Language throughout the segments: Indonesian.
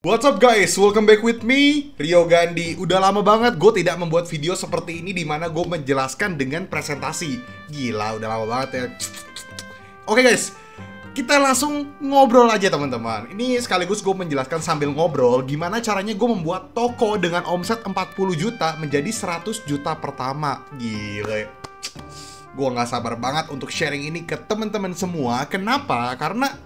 What's up guys, welcome back with me, Rio Gandhi. Udah lama banget gue tidak membuat video seperti ini dimana gue menjelaskan dengan presentasi. Gila, udah lama banget ya. Oke guys, kita langsung ngobrol aja teman-teman. Ini sekaligus gue menjelaskan sambil ngobrol gimana caranya gue membuat toko dengan omset 40 juta menjadi 100 juta pertama. Gila. Gue gak sabar banget untuk sharing ini ke teman-teman semua. Kenapa? Karena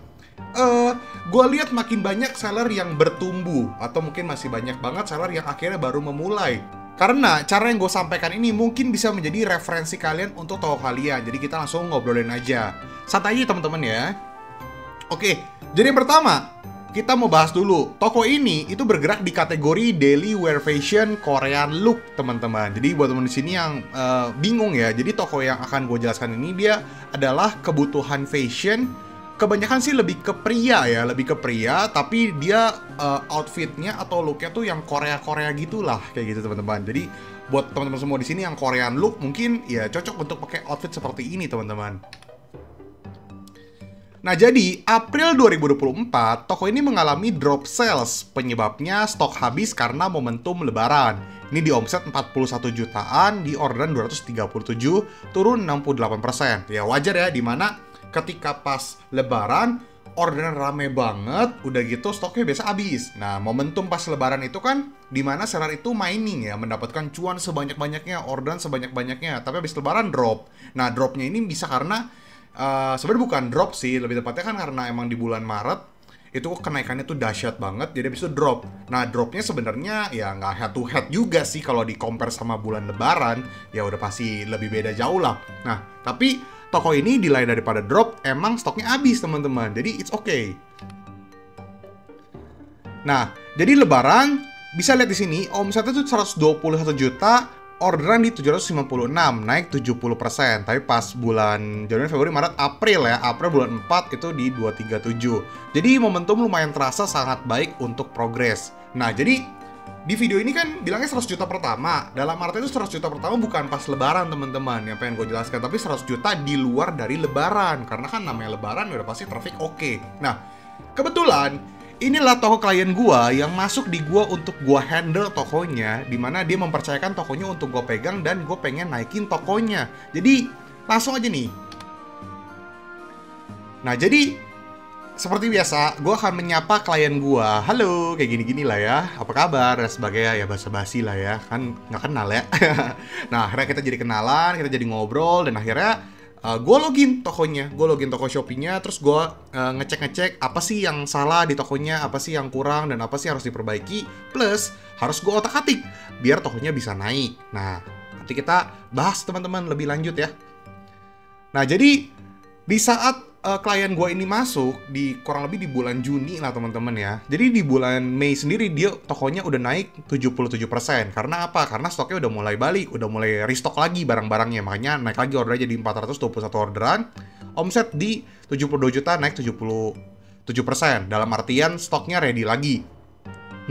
gue lihat makin banyak seller yang bertumbuh, atau mungkin masih banyak banget seller yang akhirnya baru memulai. Karena cara yang gue sampaikan ini mungkin bisa menjadi referensi kalian untuk toko kalian. Jadi kita langsung ngobrolin aja. Santai aja teman-teman ya. Oke, jadi yang pertama kita mau bahas dulu. Toko ini itu bergerak di kategori daily wear fashion Korean look, teman-teman. Jadi buat teman di sini yang bingung ya, jadi toko yang akan gue jelaskan ini dia adalah kebutuhan fashion. Kebanyakan sih lebih ke pria ya, tapi dia outfitnya atau looknya tuh yang Korea gitulah, kayak gitu teman-teman. Jadi buat teman-teman semua di sini yang Korean look mungkin ya cocok untuk pakai outfit seperti ini teman-teman. Nah, jadi April 2024, toko ini mengalami drop sales. Penyebabnya stok habis karena momentum lebaran. Ini di omset 41 jutaan, di orderan 237, turun 68%. Ya wajar ya, dimana ketika pas lebaran, orderan rame banget, udah gitu stoknya biasa habis. Nah, momentum pas lebaran itu kan dimana seller itu mining ya, mendapatkan cuan sebanyak-banyaknya, orderan sebanyak-banyaknya. Tapi habis lebaran drop. Nah, dropnya ini bisa karena sebenarnya bukan drop sih, lebih tepatnya kan karena emang di bulan Maret itu kenaikannya tuh dahsyat banget, jadi habis itu drop. Nah, dropnya sebenarnya ya nggak head to head juga sih kalau di compare sama bulan Lebaran, ya udah pasti lebih beda jauh lah. Nah, tapi toko ini di lain daripada drop, emang stoknya habis teman-teman, jadi it's okay. Nah, jadi Lebaran bisa lihat di sini omsetnya tuh 121 juta. Orderan di 756, naik 70%. Tapi pas bulan Januari, Februari, Maret, April ya, April bulan 4 itu di 237. Jadi momentum lumayan terasa sangat baik untuk progres. Nah, jadi di video ini kan bilangnya 100 juta pertama. Dalam arti itu 100 juta pertama bukan pas lebaran teman-teman, yang pengen gue jelaskan. Tapi 100 juta di luar dari lebaran. Karena kan namanya lebaran udah pasti traffic oke. Nah, kebetulan inilah toko klien gua yang masuk di gua untuk gua handle tokonya, dimana dia mempercayakan tokonya untuk gua pegang dan gua pengen naikin tokonya. Jadi langsung aja nih. Nah, jadi seperti biasa gua akan menyapa klien gua. Halo, kayak gini-gini lah ya. Apa kabar dan sebagainya, ya basa-basi lah ya. Kan nggak kenal ya. Nah, akhirnya kita jadi kenalan, kita jadi ngobrol, dan akhirnya gue login tokonya, gue login toko Shopee-nya, terus gue ngecek apa sih yang salah di tokonya, apa sih yang kurang, dan apa sih yang harus diperbaiki. Plus, harus gue otak-atik biar tokonya bisa naik. Nah, nanti kita bahas teman-teman lebih lanjut ya. Nah, jadi di saat klien gue ini masuk di kurang lebih di bulan Juni lah teman-teman ya. Jadi di bulan Mei sendiri dia tokonya udah naik 77%. Karena apa? Karena stoknya udah mulai balik, udah mulai restock lagi barang-barangnya. Makanya naik lagi ordernya jadi 421 orderan. Omset di 72 juta naik 77%. Dalam artian stoknya ready lagi.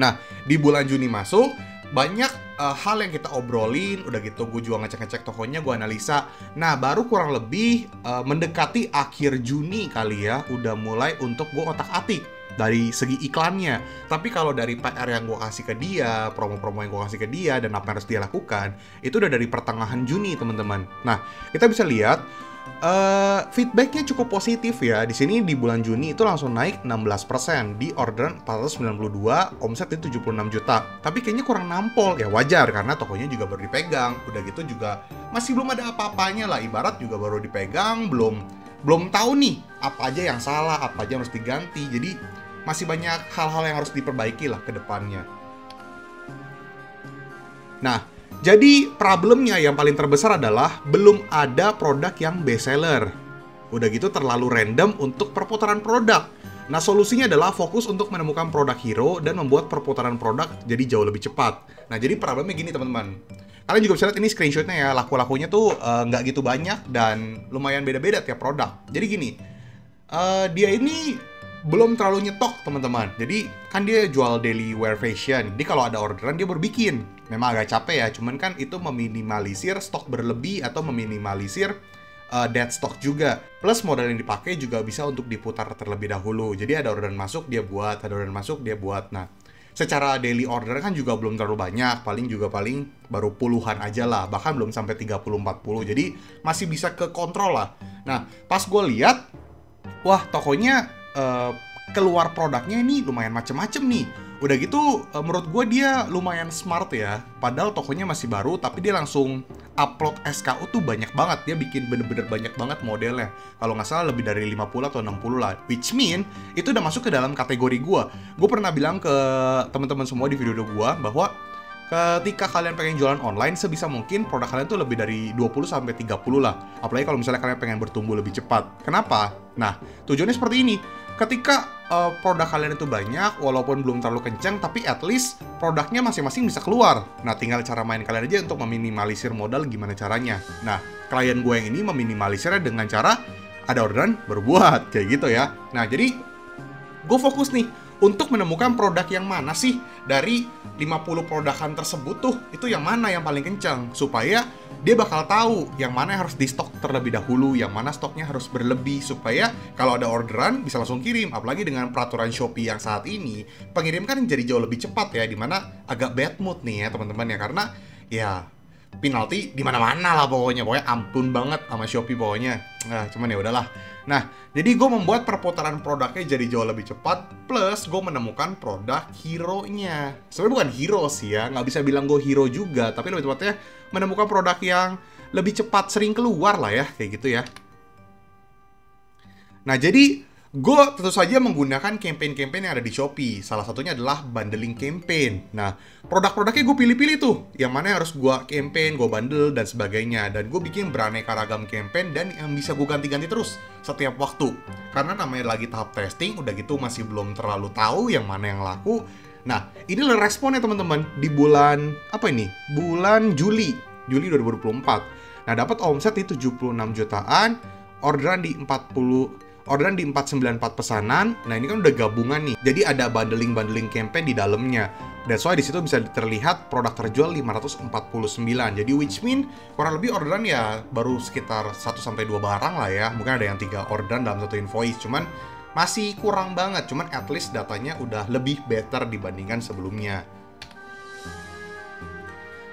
Nah, di bulan Juni masuk, banyak hal yang kita obrolin, udah gitu gue juga ngecek-ngecek tokonya, gue analisa. Nah, baru kurang lebih mendekati akhir Juni kali ya, udah mulai untuk gue otak-atik dari segi iklannya. Tapi kalau dari PR yang gue kasih ke dia, promo-promo yang gue kasih ke dia, dan apa yang harus dia lakukan, itu udah dari pertengahan Juni teman-teman. Nah, kita bisa lihat feedbacknya cukup positif ya. Di sini di bulan Juni itu langsung naik 16%, di orderan 492, omset itu 76 juta. Tapi kayaknya kurang nampol, ya wajar karena tokonya juga baru dipegang. Udah gitu juga masih belum ada apa-apanya lah, ibarat juga baru dipegang, belum tahu nih apa aja yang salah, apa aja yang harus diganti. Jadi masih banyak hal-hal yang harus diperbaiki lah ke depannya. Nah, jadi problemnya yang paling terbesar adalah belum ada produk yang best seller. Udah gitu terlalu random untuk perputaran produk. Nah, solusinya adalah fokus untuk menemukan produk hero dan membuat perputaran produk jadi jauh lebih cepat. Nah, jadi problemnya gini teman-teman. Kalian juga bisa lihat ini screenshotnya ya, laku-lakunya tuh nggak gitu banyak dan lumayan beda-beda tiap produk. Jadi gini, dia ini belum terlalu nyetok teman-teman. Jadi kan dia jual daily wear fashion. Jadi kalau ada orderan dia baru bikin. Memang agak capek ya, cuman kan itu meminimalisir stok berlebih atau meminimalisir dead stock juga. Plus modal yang dipakai juga bisa untuk diputar terlebih dahulu. Jadi ada orderan masuk dia buat, ada orderan masuk dia buat. Nah, secara daily order kan juga belum terlalu banyak, paling baru puluhan aja lah, bahkan belum sampai 30-40, jadi masih bisa ke kontrol lah. Nah, pas gue lihat, wah tokonya keluar produknya ini lumayan macem-macem nih. Udah gitu, menurut gue dia lumayan smart ya. Padahal tokonya masih baru, tapi dia langsung upload SKU tuh banyak banget. Dia bikin bener-bener banyak banget modelnya. Kalau nggak salah lebih dari 50 atau 60 lah. Which mean, itu udah masuk ke dalam kategori gue. Gue pernah bilang ke teman-teman semua di video gue bahwa ketika kalian pengen jualan online, sebisa mungkin produk kalian tuh lebih dari 20-30 lah. Apalagi kalau misalnya kalian pengen bertumbuh lebih cepat. Kenapa? Nah, tujuannya seperti ini. Ketika produk kalian itu banyak, walaupun belum terlalu kencang, tapi at least produknya masing-masing bisa keluar. Nah, tinggal cara main kalian aja untuk meminimalisir modal gimana caranya. Nah, klien gue yang ini meminimalisirnya dengan cara ada orderan berbuat, kayak gitu ya. Nah, jadi gue fokus nih untuk menemukan produk yang mana sih dari 50 produkan tersebut tuh, itu yang mana yang paling kencang, supaya dia bakal tahu yang mana yang harus di stok terlebih dahulu, yang mana stoknya harus berlebih, supaya kalau ada orderan bisa langsung kirim. Apalagi dengan peraturan Shopee yang saat ini, pengirim kan jadi jauh lebih cepat ya, dimana agak bad mood nih ya teman-teman ya, karena ya penalti di mana-mana lah pokoknya ampun banget sama Shopee pokoknya. Nah, cuman ya udahlah. Nah, jadi gue membuat perputaran produknya jadi jauh lebih cepat, plus gue menemukan produk hero-nya. Sebenarnya bukan hero sih ya, nggak bisa bilang gue hero juga, tapi lebih tepatnya menemukan produk yang lebih cepat sering keluar lah ya, kayak gitu ya. Nah, jadi gue tentu saja menggunakan campaign-campaign yang ada di Shopee. Salah satunya adalah bundling campaign. Nah, produk-produknya gue pilih-pilih tuh, yang mana yang harus gue campaign, gue bundle, dan sebagainya. Dan gue bikin beraneka ragam campaign dan yang bisa gue ganti-ganti terus setiap waktu. Karena namanya lagi tahap testing, udah gitu masih belum terlalu tahu yang mana yang laku. Nah, ini adalah responnya teman-teman di bulan, apa ini? Bulan Juli 2024. Nah, dapat omset di 76 jutaan, orderan di 494 pesanan. Nah, ini kan udah gabungan nih. Jadi ada bundling campaign di dalamnya. That's why di situ bisa terlihat produk terjual 549. Jadi which mean kurang lebih orderan ya baru sekitar 1-2 barang lah ya. Mungkin ada yang 3 orderan dalam satu invoice. Cuman masih kurang banget. Cuman at least datanya udah lebih better dibandingkan sebelumnya.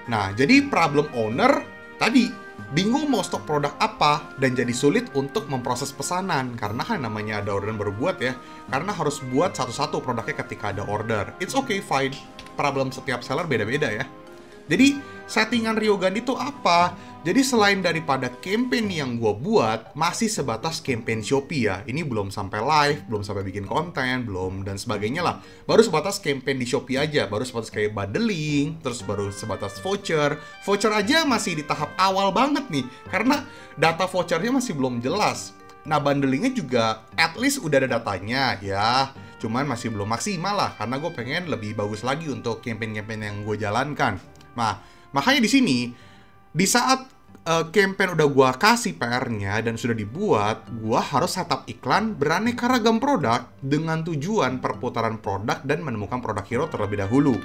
Nah, jadi problem owner tadi bingung mau stok produk apa dan jadi sulit untuk memproses pesanan karena kan namanya ada orderan berbuat ya, karena harus buat satu-satu produknya ketika ada order. It's okay, fine. Problem setiap seller beda-beda ya. Jadi settingan Ryogan itu apa? Jadi selain daripada campaign yang gue buat masih sebatas campaign Shopee ya. Ini belum sampai live, belum sampai bikin konten, belum dan sebagainya lah. Baru sebatas campaign di Shopee aja, baru sebatas kayak bundling, terus baru sebatas voucher. Voucher aja masih di tahap awal banget nih, karena data vouchernya masih belum jelas. Nah, bundlingnya juga at least udah ada datanya ya. Cuman masih belum maksimal lah, karena gue pengen lebih bagus lagi untuk campaign-campaign yang gue jalankan. Nah, makanya di sini, di saat campaign udah gue kasih PR-nya dan sudah dibuat, gue harus setup iklan beraneka ragam produk dengan tujuan perputaran produk dan menemukan produk hero terlebih dahulu.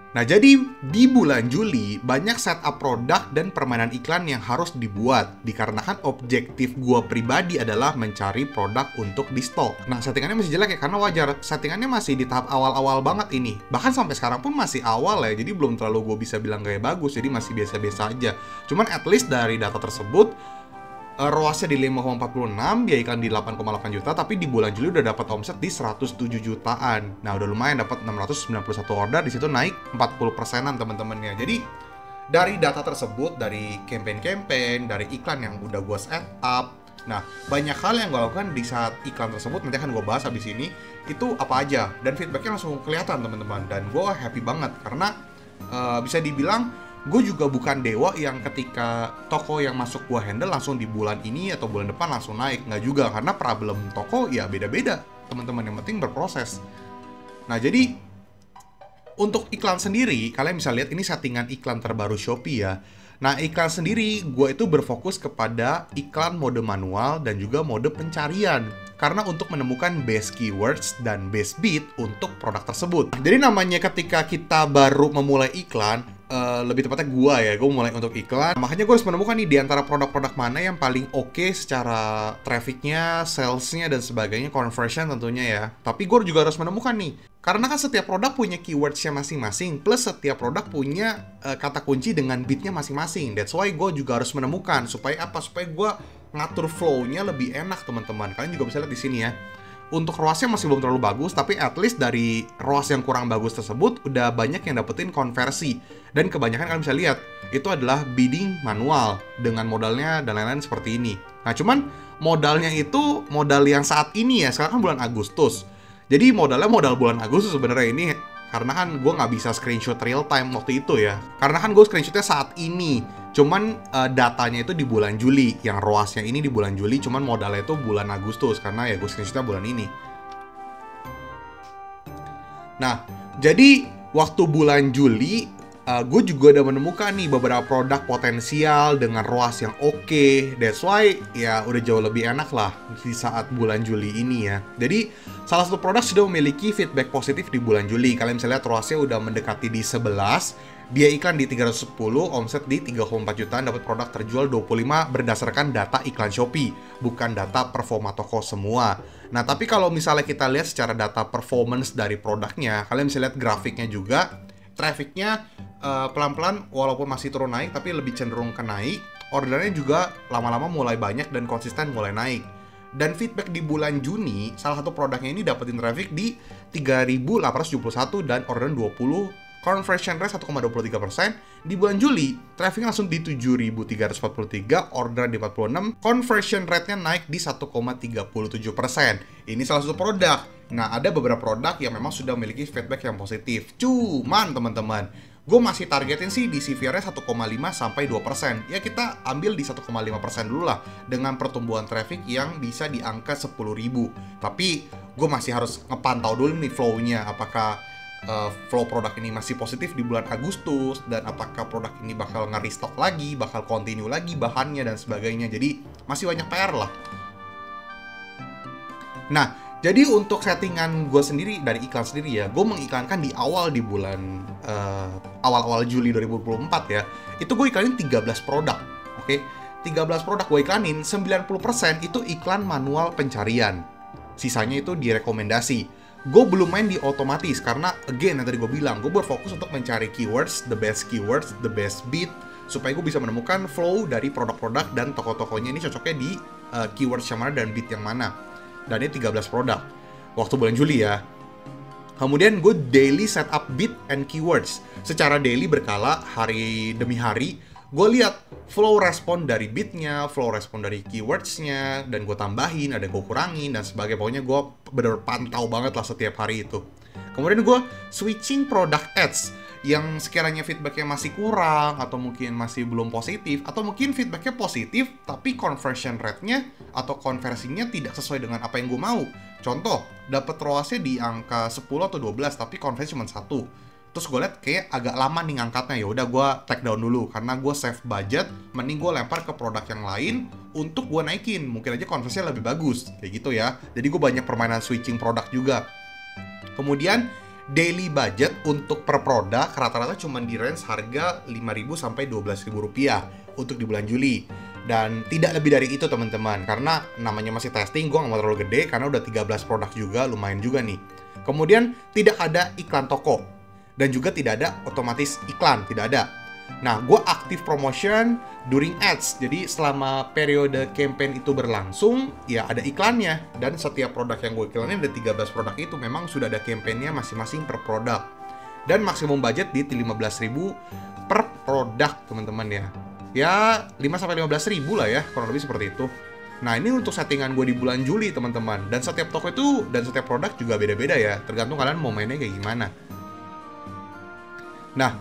Nah, jadi di bulan Juli banyak setup produk dan permainan iklan yang harus dibuat dikarenakan objektif gue pribadi adalah mencari produk untuk di stok. Nah, settingannya masih jelek ya, karena wajar, settingannya masih di tahap awal-awal banget ini. Bahkan sampai sekarang pun masih awal ya, jadi belum terlalu gue bisa bilang kayak bagus, jadi masih biasa-biasa aja. Cuman at least dari data tersebut, ROAS-nya di 5,46, dia iklan di 8,8 juta, tapi di bulan Juli udah dapat omset di 107 jutaan. Nah, udah lumayan dapat 691 order, di situ naik 40%-an teman-temannya. Jadi, dari data tersebut, dari campaign-campaign, dari iklan yang udah gue set up, nah, banyak hal yang gue lakukan di saat iklan tersebut, nanti akan gue bahas habis ini, itu apa aja. Dan feedbacknya langsung kelihatan teman-teman, dan gue happy banget, karena bisa dibilang, gue juga bukan dewa yang ketika toko yang masuk gue handle langsung di bulan ini atau bulan depan langsung naik. Nggak juga, karena problem toko ya beda-beda teman-teman, yang penting berproses. Nah, jadi untuk iklan sendiri, kalian bisa lihat ini settingan iklan terbaru Shopee ya. Nah, iklan sendiri gue itu berfokus kepada iklan mode manual dan juga mode pencarian, karena untuk menemukan best keywords dan best bid untuk produk tersebut. Jadi namanya ketika kita baru memulai iklan, lebih tepatnya gue mulai untuk iklan. Makanya gue harus menemukan nih di antara produk-produk mana yang paling oke secara trafficnya, salesnya, dan sebagainya, conversion tentunya ya. Tapi gue juga harus menemukan nih, karena kan setiap produk punya keywordsnya masing-masing, plus setiap produk punya kata kunci dengan bitnya masing-masing. That's why gue juga harus menemukan, supaya apa? Supaya gue ngatur flow-nya lebih enak, teman-teman. Kalian juga bisa lihat di sini ya. Untuk ROAS-nya masih belum terlalu bagus, tapi at least dari ROAS yang kurang bagus tersebut, udah banyak yang dapetin konversi. Dan kebanyakan kalian bisa lihat, itu adalah bidding manual, dengan modalnya dan lain-lain seperti ini. Nah, cuman modalnya itu modal yang saat ini ya, sekarang kan bulan Agustus. Jadi modalnya modal bulan Agustus sebenarnya ini, karena kan gue nggak bisa screenshot real time waktu itu ya. Karena kan gue screenshotnya saat ini. Cuman datanya itu di bulan Juli. Yang ROAS-nya ini di bulan Juli, cuman modalnya itu bulan Agustus. Karena ya gue screenshotnya bulan ini. Nah, jadi waktu bulan Juli, gue juga udah menemukan nih beberapa produk potensial dengan ROAS yang oke. That's why ya udah jauh lebih enak lah di saat bulan Juli ini ya. Jadi salah satu produk sudah memiliki feedback positif di bulan Juli. Kalian bisa lihat ROAS-nya udah mendekati di 11. Dia iklan di 310, omset di 34 jutaan, dapat produk terjual 25 berdasarkan data iklan Shopee, bukan data performa toko semua. Nah, tapi kalau misalnya kita lihat secara data performance dari produknya, kalian bisa lihat grafiknya juga, trafficnya pelan-pelan walaupun masih turun naik, tapi lebih cenderung ke naik. Ordernya juga lama-lama mulai banyak dan konsisten mulai naik. Dan feedback di bulan Juni, salah satu produknya ini dapetin traffic di 3.871 dan orderan 20, conversion rate 1,23%. Di bulan Juli, traffic langsung di 7.343, order di 46, conversion rate-nya naik di 1,37%. Ini salah satu produk. Nah, ada beberapa produk yang memang sudah memiliki feedback yang positif. Cuman, teman-teman, gue masih targetin sih di CVR-nya 1,5 sampai 2%. Ya, kita ambil di 1,5% dulu lah, dengan pertumbuhan traffic yang bisa di angka 10.000. Tapi, gue masih harus ngepantau dulu nih flow-nya, apakah flow produk ini masih positif di bulan Agustus, dan apakah produk ini bakal nge-restock lagi, bakal continue lagi bahannya dan sebagainya. Jadi masih banyak PR lah. Nah, jadi untuk settingan gue sendiri dari iklan sendiri ya, gue mengiklankan di bulan awal-awal Juli 2024 ya. Itu gue iklanin 13 produk, oke? 13 produk gue iklanin, 90% itu iklan manual pencarian. Sisanya itu direkomendasi. Gue belum main di otomatis karena again yang tadi gue bilang, gue berfokus untuk mencari keywords, the best bid, supaya gue bisa menemukan flow dari produk-produk dan toko-tokonya ini cocoknya di keywords yang mana dan bid yang mana. Dan ini 13 produk waktu bulan Juli ya. Kemudian gue daily setup bid and keywords secara daily berkala, hari demi hari. Gue lihat flow respon dari bidnya, flow respon dari keywordsnya, dan gue tambahin, ada gue kurangin, dan sebagainya. Pokoknya gue bener-bener pantau banget lah setiap hari itu. Kemudian gue switching product ads yang sekiranya feedbacknya masih kurang, atau mungkin masih belum positif, atau mungkin feedbacknya positif, tapi conversion rate-nya atau konversinya tidak sesuai dengan apa yang gue mau. Contoh, dapet ROAS-nya di angka 10 atau 12, tapi konversi cuma 1. Terus gue liat kayak agak lama nih ngangkatnya, ya udah gue take down dulu karena gue save budget, mending gue lempar ke produk yang lain untuk gue naikin, mungkin aja konversinya lebih bagus kayak gitu ya. Jadi gue banyak permainan switching produk juga. Kemudian daily budget untuk per produk rata-rata cuma di range harga 5.000 sampai 12.000 rupiah untuk di bulan Juli. Dan tidak lebih dari itu teman-teman, karena namanya masih testing, gue gak mau terlalu gede karena udah 13 produk juga, lumayan juga nih. Kemudian tidak ada iklan toko, dan juga tidak ada otomatis iklan, tidak ada. Nah, gue aktif promotion during ads. Jadi selama periode campaign itu berlangsung, ya ada iklannya. Dan setiap produk yang gue iklanin, ada 13 produk itu memang sudah ada campaignnya masing-masing per produk. Dan maksimum budget di 15.000 per produk, teman-teman ya. Ya, 5-15.000 lah ya, kurang lebih seperti itu. Nah, ini untuk settingan gue di bulan Juli, teman-teman. Dan setiap toko itu, dan setiap produk juga beda-beda ya. Tergantung kalian mau mainnya kayak gimana. Nah,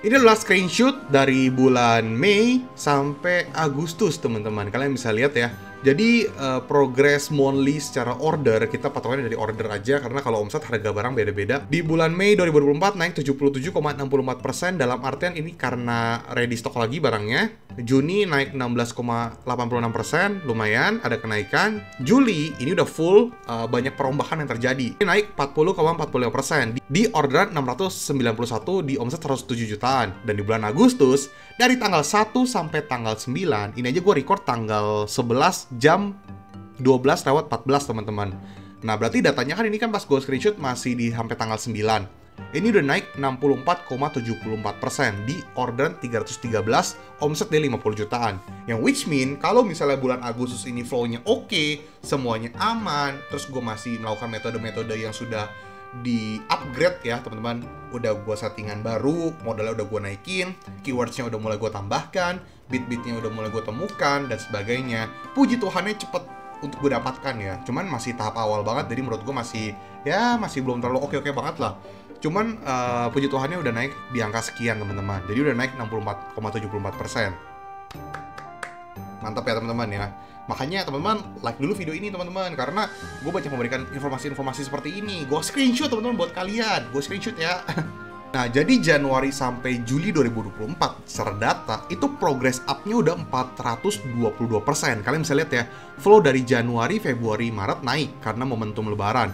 ini adalah screenshot dari bulan Mei sampai Agustus, teman-teman. Kalian bisa lihat ya. Jadi, progress monthly secara order, kita patokannya dari order aja, karena kalau omset harga barang beda-beda. Di bulan Mei 2024 naik 77,64%, dalam artian ini karena ready stock lagi barangnya. Juni naik 16,86%, lumayan ada kenaikan. Juli ini udah full, banyak perombakan yang terjadi. Ini naik 40,45%. Di orderan 691, di omset 107 jutaan. Dan di bulan Agustus, dari tanggal 1 sampai tanggal 9, ini aja gue record tanggal 11 jam 12:14 teman-teman. Nah berarti datanya kan ini kan pas gue screenshot masih di sampai tanggal 9. Ini udah naik 64,74% di orderan 313, omset dia 50 jutaan. Yang which mean, kalau misalnya bulan Agustus ini flow-nya oke, semuanya aman, terus gue masih melakukan metode-metode yang sudah di-upgrade ya teman-teman. Udah gue settingan baru, modalnya udah gue naikin, keywords-nya udah mulai gue tambahkan, bit-bitnya udah mulai gue temukan, dan sebagainya. Puji Tuhannya cepet untuk gue dapatkan ya. Cuman masih tahap awal banget, jadi menurut gue masih belum terlalu oke-oke banget lah. Cuman puji Tuhannya udah naik di angka sekian teman-teman. Jadi udah naik 64,74%. Mantap ya teman-teman ya. Makanya teman-teman like dulu video ini teman-teman, karena gue banyak memberikan informasi-informasi seperti ini. Gue screenshot teman-teman buat kalian. Gue screenshot ya. Nah jadi Januari sampai Juli 2024 secara data itu progress up-nya udah 422%. Kalian bisa lihat ya, flow dari Januari, Februari, Maret naik karena momentum lebaran.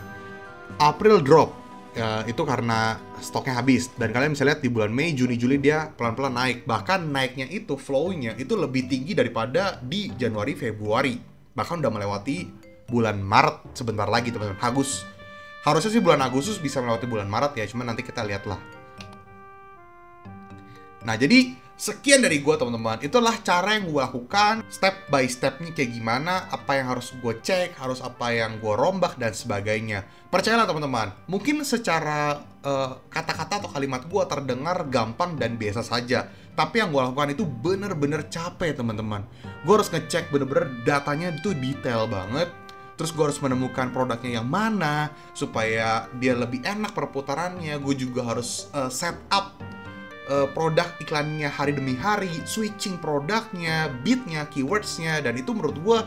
April drop, itu karena stoknya habis. Dan kalian bisa lihat di bulan Mei, Juni, Juli dia pelan-pelan naik. Bahkan naiknya itu, flow-nya itu lebih tinggi daripada di Januari, Februari. Bahkan udah melewati bulan Maret sebentar lagi teman-teman. Harusnya sih bulan Agustus bisa melewati bulan Maret ya, cuman nanti kita lihatlah. Nah jadi sekian dari gue teman-teman. Itulah cara yang gue lakukan, step by stepnya kayak gimana, apa yang harus gue cek, harus apa yang gue rombak dan sebagainya. Percayalah teman-teman, mungkin secara kata-kata atau kalimat gue terdengar gampang dan biasa saja, tapi yang gue lakukan itu bener-bener capek teman-teman. Gue harus ngecek bener-bener datanya itu detail banget. Terus gue harus menemukan produknya yang mana supaya dia lebih enak perputarannya. Gue juga harus set up produk iklannya hari demi hari, switching produknya, beatnya, keywordsnya, dan itu menurut gue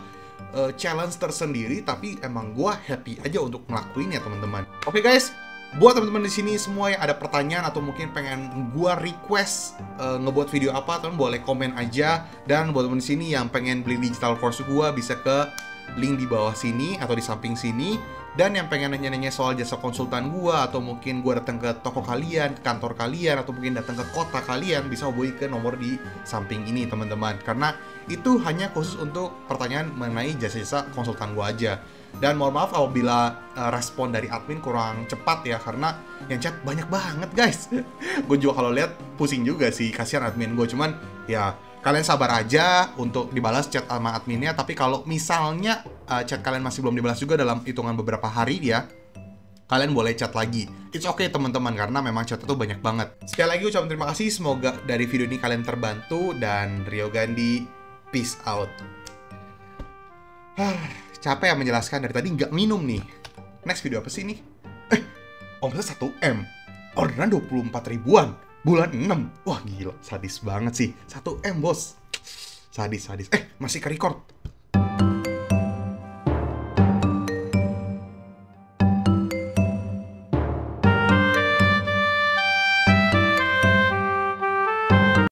challenge tersendiri, tapi emang gue happy aja untuk ngelakuinnya teman-teman. Oke guys, buat teman-teman di sini semua yang ada pertanyaan atau mungkin pengen gue request ngebuat video apa, teman boleh komen aja. Dan buat teman di sini yang pengen beli digital course gue bisa ke link di bawah sini atau di samping sini. Dan yang pengen nanya-nanya soal jasa konsultan gua, atau mungkin gua datang ke toko kalian, ke kantor kalian, atau mungkin datang ke kota kalian, bisa hubungi ke nomor di samping ini teman-teman. Karena itu hanya khusus untuk pertanyaan mengenai jasa-jasa konsultan gua aja. Dan mohon maaf apabila respon dari admin kurang cepat ya, karena yang chat banyak banget guys. Gue juga kalau lihat pusing juga sih, kasihan admin gue. Cuman ya kalian sabar aja untuk dibalas chat sama adminnya. Tapi kalau misalnya chat kalian masih belum dibalas juga dalam hitungan beberapa hari ya, kalian boleh chat lagi. It's okay teman-teman, karena memang chat itu banyak banget. Sekali lagi ucapkan terima kasih. Semoga dari video ini kalian terbantu. Dan Rio Gandhi, peace out. Capek ya menjelaskan, dari tadi nggak minum nih. Next video apa sih ini? Omset 1M, orderan 24 ribuan, bulan 6. Wah gila, sadis banget sih. 1M bos. Sadis. Masih ke record.